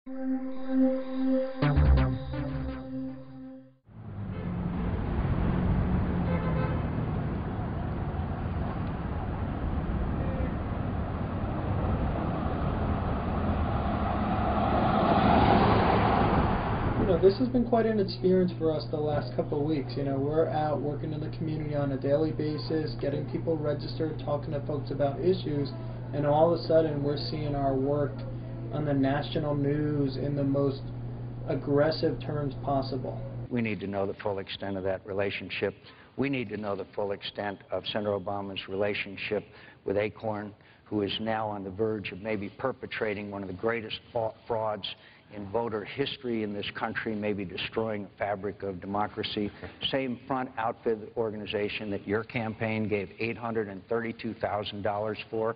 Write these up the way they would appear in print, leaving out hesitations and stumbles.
This has been quite an experience for us the last couple of weeks. We're out working in the community on a daily basis, getting people registered, talking to folks about issues, and all of a sudden we're seeing our work on the national news in the most aggressive terms possible. We need to know the full extent of that relationship. We need to know the full extent of Senator Obama's relationship with ACORN, who is now on the verge of maybe perpetrating one of the greatest frauds in voter history in this country, maybe destroying the fabric of democracy. Same front outfit organization that your campaign gave $832,000 for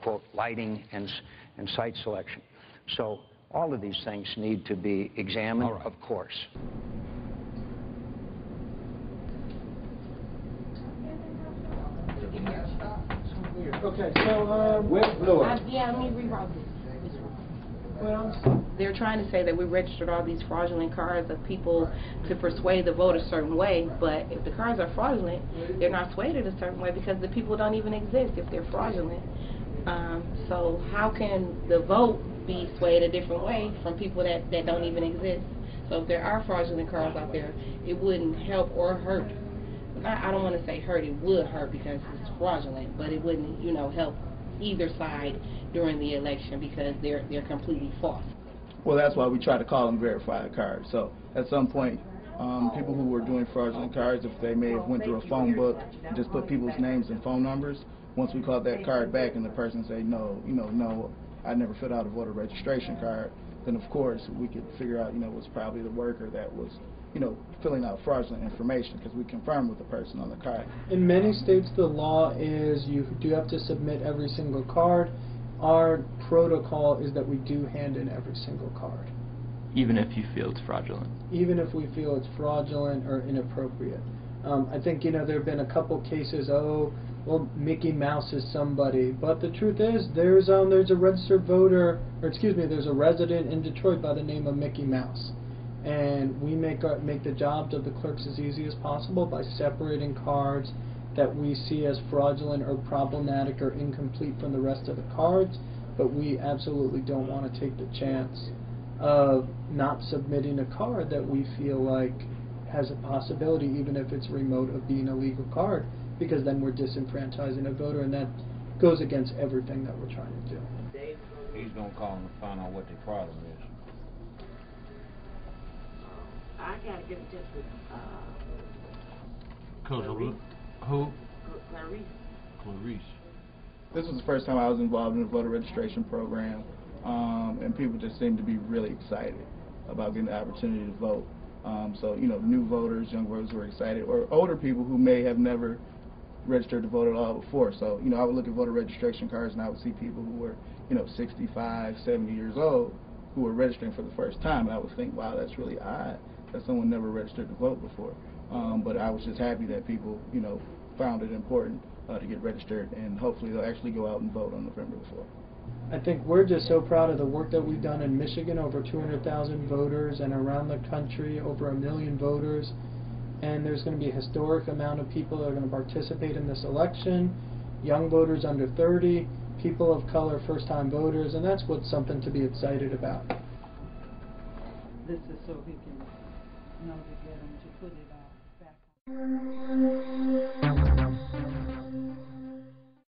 quote, lighting and site selection. So all of these things need to be examined, of course. Okay, so, yeah, let me reroute this. They're trying to say that we registered all these fraudulent cards of people to persuade the vote a certain way, but if the cards are fraudulent, they're not swayed a certain way because the people don't even exist if they're fraudulent. So how can the vote be swayed a different way from people that don't even exist? So if there are fraudulent cards out there, it wouldn't help or hurt. I don't want to say hurt, it would hurt because it's fraudulent, but it wouldn't, help either side during the election because they're completely false. Well, that's why we try to call and verify the cards. So at some point, people who were doing fraudulent cards, if they may have went through a phone book, just put people's names and phone numbers, once we called that card back and the person say, no, I never filled out a voter registration card, then of course we could figure out, it was probably the worker that was, filling out fraudulent information because we confirmed with the person on the card. In many states, the law is you do have to submit every single card. Our protocol is that we do hand in every single card. Even if you feel it's fraudulent? Even if we feel it's fraudulent or inappropriate. I think, there have been a couple cases, well, Mickey Mouse is somebody. But the truth is, there's a registered voter, there's a resident in Detroit by the name of Mickey Mouse. And we make the jobs of the clerks as easy as possible by separating cards that we see as fraudulent or problematic or incomplete from the rest of the cards, but we absolutely don't want to take the chance of not submitting a card that we feel like has a possibility, even if it's remote, of being a legal card, because then we're disenfranchising a voter, and that goes against everything that we're trying to do. He's going to call them to find out what their problem is. I got to get in touch with Who? Clarice. This was the first time I was involved in the voter registration program, and people just seemed to be really excited about getting the opportunity to vote. So, new voters, young voters were excited, or older people who may have never registered to vote at all before. So, I would look at voter registration cards and I would see people who were, 65, 70 years old who were registering for the first time, and I would think, wow, that's really odd that someone never registered to vote before. But I was just happy that people, found it important to get registered, and hopefully they'll actually go out and vote on November the 4th. I think we're just so proud of the work that we've done in Michigan, over 200,000 voters, and around the country, over 1 million voters. And there's going to be a historic amount of people that are going to participate in this election, young voters under 30, people of color, first-time voters, and that's what's something to be excited about. This is so he can know to get him to put it back on.